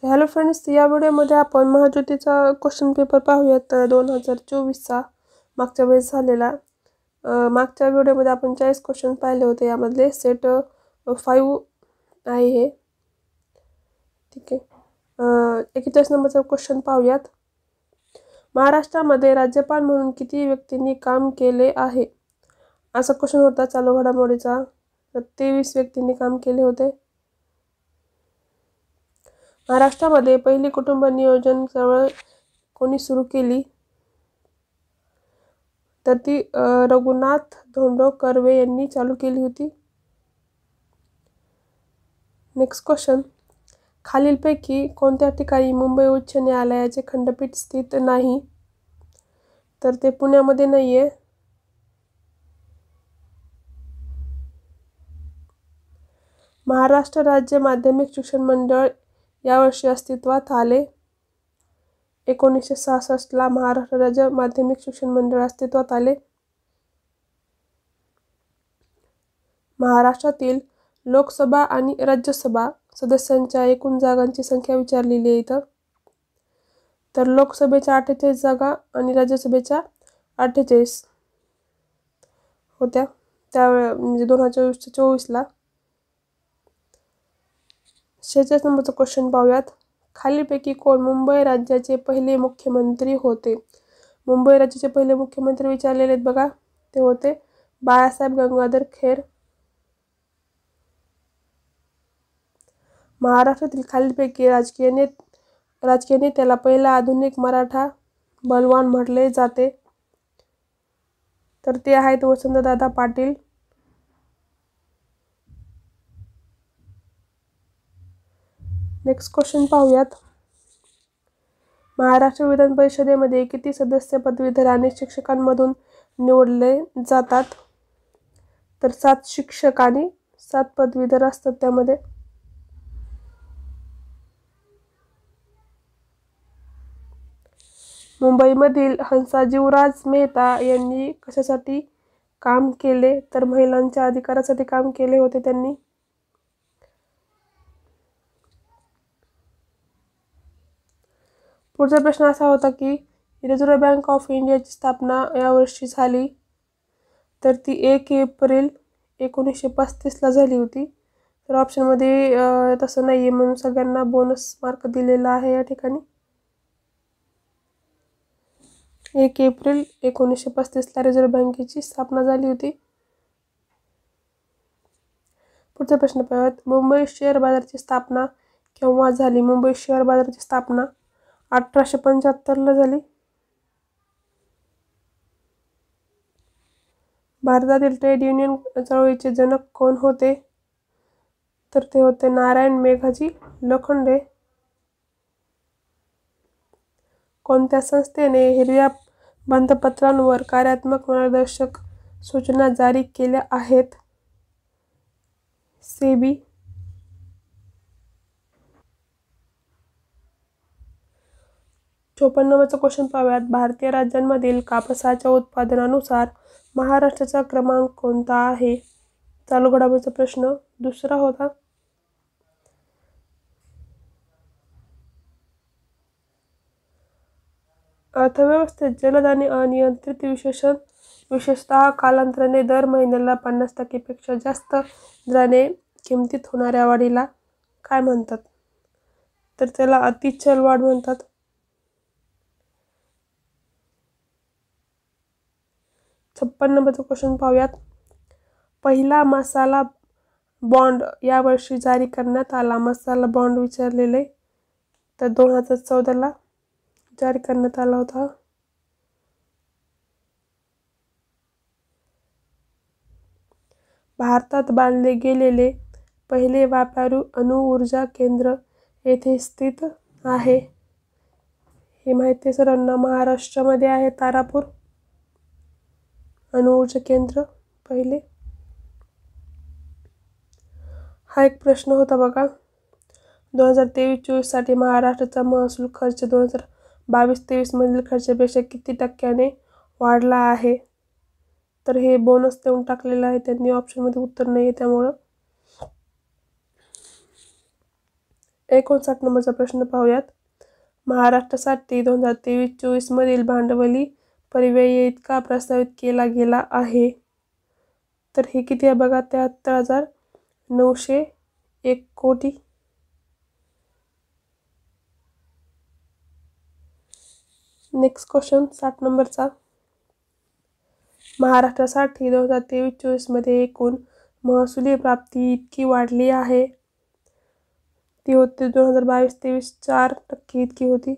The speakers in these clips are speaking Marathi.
हॅलो फ्रेंड्स, या व्हिडिओमध्ये आपण महाज्योतीचा क्वेश्चन पेपर पाहूयात 2024चा मागच्या वेळेस झालेला। मागच्या व्हिडिओमध्ये आपण 40 क्वेश्चन पाहिले होते, यामधले सेट 5 आहे हे। ठीक आहे, 41 नंबरचा क्वेश्चन पाहूयात। महाराष्ट्रामध्ये राज्यपाल म्हणून किती व्यक्तींनी काम केले आहे, असा क्वेश्चन होता चालू घडामोडीचा। तर 23 व्यक्तींनी काम केले होते। महाराष्ट्रामध्ये पहिली कुटुंब नियोजन चळवळ कोणी सुरू केली, तर ती रघुनाथ धोंडो कर्वे यांनी चालू केली होती। नेक्स्ट क्वेश्चन, खालीलपैकी कोणत्या ठिकाणी मुंबई उच्च न्यायालयाचे खंडपीठ स्थित नाही, तर ते पुण्यामध्ये नाहीये। महाराष्ट्र राज्य माध्यमिक शिक्षण मंडळ यावर्षी अस्तित्वात आले। 1966 ला महाराष्ट्र राज्य माध्यमिक शिक्षण मंडळ अस्तित्वात आले। महाराष्ट्रातील लोकसभा आणि राज्यसभा सदस्यांच्या एकूण जागांची संख्या विचारलेली आहे इथं। तर लोकसभेच्या 48 जागा आणि राज्यसभेच्या 48 होत्या म्हणजे 2024 ला। 46 नंबरचा क्वेश्चन पाहूयात। खालीलपैकी कोण मुंबई राज्याचे पहिले मुख्यमंत्री होते? मुंबई राज्याचे पहिले मुख्यमंत्री विचारलेले आहेत बघा, ते होते बाळासाहेब गंगाधर खेर। महाराष्ट्रातील खालीलपैकी राजकीय नेत्याला पहिला आधुनिक मराठा बलवान म्हटले जाते, तर ते आहेत वसंतदादा पाटील। नेक्स्ट क्वेश्चन पाहूयात। महाराष्ट्र विधान परिषदेमध्ये किती सदस्य पदवीधर आणि शिक्षकांमधून निवडले जातात, तर 7 शिक्षक आणि 7 पदवीधर असतात त्यामध्ये। मुंबईमधील हंसाजीवराज मेहता यांनी कशासाठी काम केले, तर महिलांच्या अधिकारासाठी काम केले होते त्यांनी। पुढचा प्रश्न असा होता की रिझर्व्ह बँक ऑफ इंडियाची स्थापना यावर्षी झाली, तर ती 1 एप्रिल 1935 ला झाली होती। तर ऑप्शनमध्ये तसं नाहीये, म्हणून सगळ्यांना बोनस मार्क दिलेला आहे या ठिकाणी। 1 एप्रिल 1935 ला रिझर्व्ह बँकेची स्थापना झाली होती। पुढचा प्रश्न पाहूयात। मुंबई शेअर बाजाराची स्थापना केव्हा झाली? मुंबई शेअर बाजाराची स्थापना 1875 ला झाली। भारतातील ट्रेड युनियन चळवळीचे जनक कोण होते, तर ते होते नारायण मेघाजी लोखंडे। कोणत्या संस्थेने हिरव्या बंधपत्रांवर कार्यात्मक मार्गदर्शक सूचना जारी केल्या आहेत? सेबी। 54 नंबरचा क्वेश्चन पाहूयात। भारतीय राज्यांमधील कापसाच्या उत्पादनानुसार महाराष्ट्राचा क्रमांक कोणता आहे? चालू घडामोडीचा प्रश्न दुसरा होता। अर्थव्यवस्थेत जलद आणि अनियंत्रित विशेषतः कालांतराने दर महिन्याला 50% पेक्षा जास्त दराने किमतीत होणाऱ्या वाढीला काय म्हणतात, तर त्याला अतिचल वाढ म्हणतात। 56 नंबरचा क्वेश्चन पाहूयात। पहिला मसाला बॉन्ड यावर्षी जारी करण्यात आला। मसाला बॉन्ड विचारलेले, तर 2014 ला जारी करण्यात आला होता। भारतात बांधले गेलेले पहिले व्यापारी अणुऊर्जा केंद्र येथे स्थित आहे, हे माहिती सर्वांना। महाराष्ट्रामध्ये आहे तारापूर अणुऊर्जा केंद्र पहिले। हा एक प्रश्न होता बघा, 2023-24 साठी महाराष्ट्राचा महसूल खर्च 2022-23 मधील खर्चापेक्षा किती टक्क्याने वाढला आहे, तर हे बोनस देऊन टाकलेलं आहे त्यांनी, ऑप्शनमध्ये उत्तर नाही त्यामुळं। 59 नंबरचा प्रश्न पाहूयात. महाराष्ट्रासाठी 2023-24 मधील भांडवली परिव्यय इतका प्रस्तावित केला गेला आहे. तर हे किती आहे बघा, 73,901 कोटी. नेक्स्ट क्वेश्चन 60 नंबरचा. महाराष्ट्रासाठी 2023-24 मध्ये एकूण महसुली प्राप्ती इतकी वाढली आहे. ती होती 2022-23 4% इतकी होती.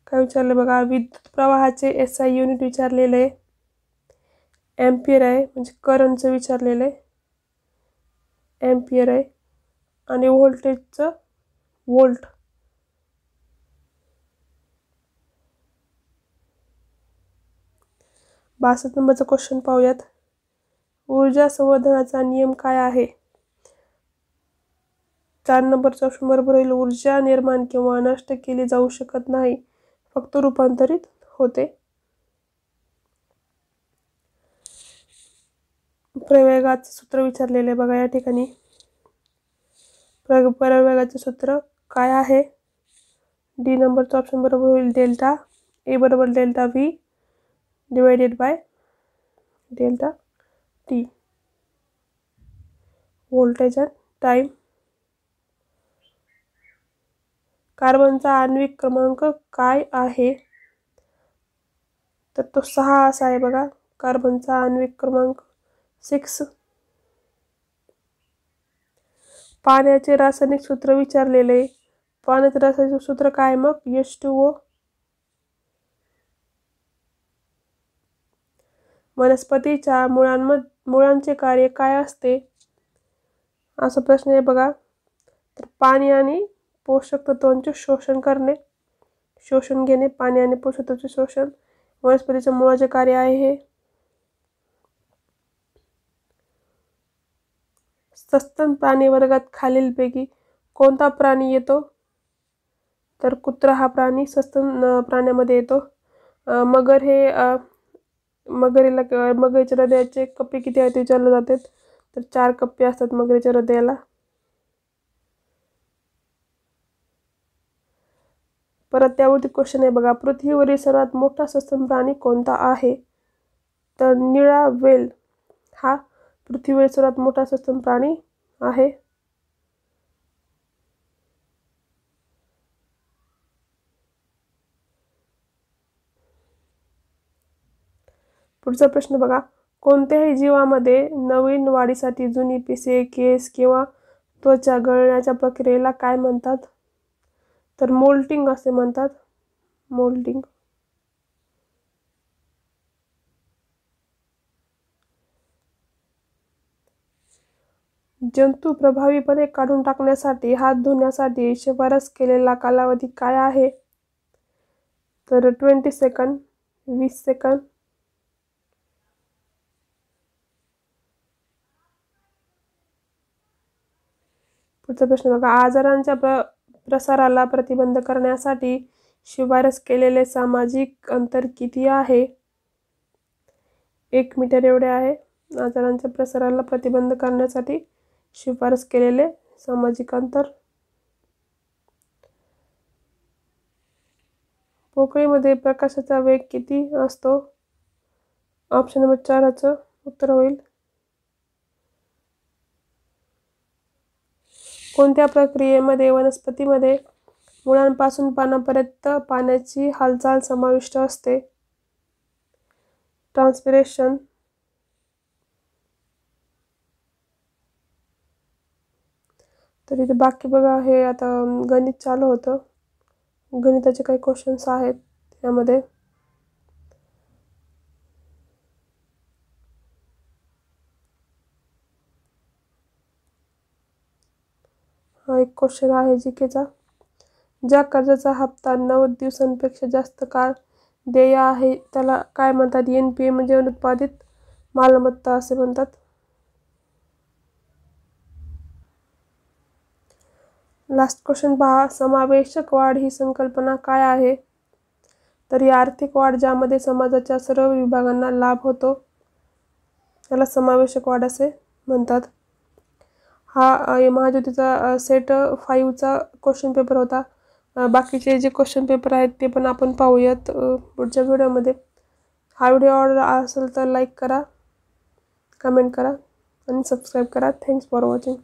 काय विचारले बघा, विद्युत प्रवाहाचे SI युनिट विचारलेले आहे. एम्पियर आहे, म्हणजे करंटचं विचारलेलं आहे, एम्पियर आहे. आणि व्होल्टेजचं वोल्ट. बासष्ट नंबरचा क्वेश्चन पाहूयात. ऊर्जा संवर्धनाचा नियम काय आहे? 4 नंबरचा ऑप्शन बरोबर होईल. ऊर्जा निर्माण किंवा नष्ट केली जाऊ शकत नाही, फक्त रूपांतरित होते. प्रवेगाचे सूत्र विचारलेले बघा या ठिकाणी. प्रवेगाचे सूत्र काय आहे? डी नंबरचा ऑप्शन बरोबर होईल. डेल्टा ए बरोबर delta V divided by delta T. Voltage and time. कार्बनचा आण्विक क्रमांक काय आहे? तर तो 6 असा आहे बघा. कार्बनचा आण्विक क्रमांक 6. पाण्याचे रासायनिक सूत्र विचारलेले. पाण्याचे रासायनिक सूत्र काय मग? H2O. वनस्पतीच्या मुळांचे कार्य काय असते? असा प्रश्न आहे बघा. तर पाणी आणि पोषक तत्वांचे शोषण करणे, शोषण घेणे. पाणी आणि पोषक तत्वांचे शोषण वनस्पतीच्या मुळाचे कार्य आहे हे. सस्तन प्राणी वर्गात खालीलपैकी कोणता प्राणी येतो? तर कुत्रा हा प्राणी सस्तन प्राण्यामध्ये येतो. मगर हे मगरीच्या हृदयाचे कप्पे किती आहेत विचारले जातात. तर 4 कप्पे असतात मगरीच्या हृदयाला. परत त्यावरती क्वेश्चन आहे बघा. पृथ्वीवरील सर्वात मोठा सस्तन प्राणी कोणता आहे? तर निळा व्हेल हा पृथ्वीवरील सर्वात मोठा सस्तन प्राणी आहे. पुढचा प्रश्न बघा. कोणत्याही जीवामध्ये नवीन वाढीसाठी जुनी पिसे, केस किंवा त्वचा गळण्याच्या प्रक्रियेला काय म्हणतात? तर मोल्टिंग असे म्हणतात. मोल्टिंग. जंतू प्रभावीपणे काढून टाकण्यासाठी हात धुण्यासाठी शिफारस केलेला कालावधी काय आहे? तर 20 सेकंद, 20 सेकंद. पुढचा प्रश्न बघा. आजारांच्या प्रसाराला प्रतिबंध करण्यासाठी शिफारस केलेले सामाजिक अंतर किती आहे? 1 मीटर एवढे आहे. आजारांच्या प्रसाराला प्रतिबंध करण्यासाठी शिफारस केलेले सामाजिक अंतर. पोकळीमध्ये प्रकाशाचा वेग किती असतो? ऑप्शन नंबर 4 उत्तर होईल. कोणत्या प्रक्रियेमध्ये वनस्पतीमध्ये मुळांपासून पानापर्यंत पाण्याची हालचाल समाविष्ट असते? ट्रान्सपिरेशन. तर इथे बाकी बघा, हे आता गणित चालू होतं. गणिताचे काही क्वेश्चन्स आहेत यामध्ये. हा एक क्वेश्चन आहे जीकेचा. ज्या कर्जाचा हप्ता 90 दिवसांपेक्षा जास्त काळ देय आहे त्याला काय म्हणतात? NPA म्हणजे अनुत्पादित मालमत्ता असे म्हणतात. लास्ट क्वेश्चन पहा. समावेशक वाढ ही संकल्पना काय आहे? तर ही आर्थिक वाढ ज्यामध्ये समाजाच्या सर्व विभागांना लाभ होतो त्याला समावेशक वाढ असे म्हणतात. हा महाज्योतीचा सेट 5चा क्वेश्चन पेपर होता. बाकीचे जे क्वेश्चन पेपर आहेत ते पण आपण पाहूयात पुढच्या व्हिडिओमध्ये. हा व्हिडिओ आवडला असेल तर लाईक करा, कमेंट करा आणि सबस्क्राईब करा. Thanks for watching.